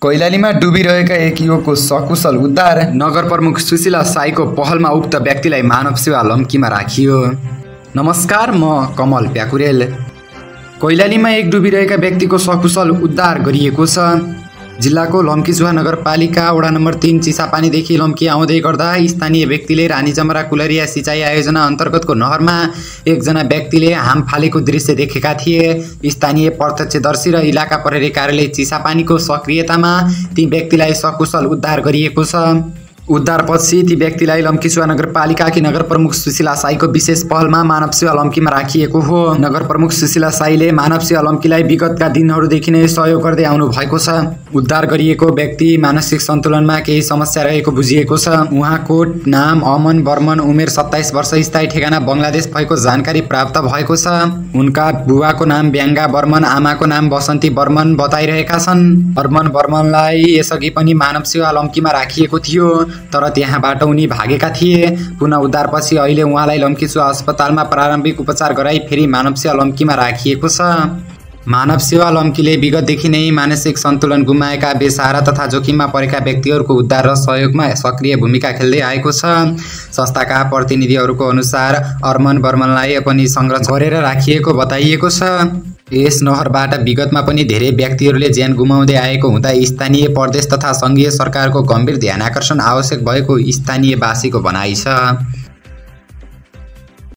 कैलालीमा डुबिरहेका एक युवकको सकुशल उद्धार। नगर प्रमुख सुशीला साईको पहलमा उक्त व्यक्तिलाई मानव सेवा लम्कीमा राखियो। नमस्कार, म कमल प्याकुरेल। कैलालीमा एक डुबिरहेका व्यक्तिको सकुशल उद्धार गरिएको छ। जिल्लाको लम्कीचुवा नगरपालिका वडा नम्बर 3 चिसापानीदेखि लम्की आउँदै गर्दा स्थानीय व्यक्तिले रानी जमरा कुलरिया सिँचाइ आयोजना अन्तर्गतको नहरमा एकजना व्यक्तिले हाम फालेको दृश्य देखेका थिए। स्थानीय प्रत्यक्षदर्शी र इलाका प्रहरी कार्यालय चिसापानीको सक्रियतामा ती व्यक्तिलाई सकुशल उद्धार गरिएको छ। उद्धारपछि ती व्यक्तिलाई लम्कीचुवा नगरपालिकाकी नगर प्रमुख सुशीला साईको विशेष पहलमा मानव सेवा लम्कीमा राखिएको हो। नगर प्रमुख सुशीला साईले मानव सेवा लम्कीलाई विगतका दिनहरूदेखि नै सहयोग गर्दै आउनु भएको छ। उद्धार गरिएको व्यक्ति मानसिक सन्तुलनमा केही समस्या रहेको बुझिएको छ। उहाँको नाम अमन बर्मन, उमेर 27 वर्ष, स्थायी ठेगाना बङ्गलादेश भएको जानकारी प्राप्त भएको छ। उनका बुवाको नाम ब्याङ्गा बर्मन, आमाको नाम बसन्ती बर्मन बताइरहेका छन्। बर्मन बर्मनलाई यसअघि पनि मानव सेवा लम्कीमा राखिएको थियो, तर त्यहाँबाट उनी भागेका थिए। पुनः उद्धारपछि अहिले उहाँलाई लम्कीचुवा अस्पतालमा प्रारम्भिक उपचार गराई फेरि मानव सेवा लम्कीमा राखिएको छ। मानव सेवा लम्कीले विगतदेखि नै मानसिक सन्तुलन गुमाएका, बेसहारा तथा जोखिममा परेका व्यक्तिहरूको उद्धार र सहयोगमा सक्रिय भूमिका खेल्दै आएको छ। संस्थाका प्रतिनिधिहरूको अनुसार अर्मन बर्मनलाई पनि संरक्षण गरेर राखिएको बताइएको छ। यस नहरबाट विगतमा पनि धेरै व्यक्तिहरूले ज्यान गुमाउँदै आएको हुँदा स्थानीय, प्रदेश तथा सङ्घीय सरकारको गम्भीर ध्यानाकर्षण आवश्यक भएको स्थानीयवासीको भनाइ छ।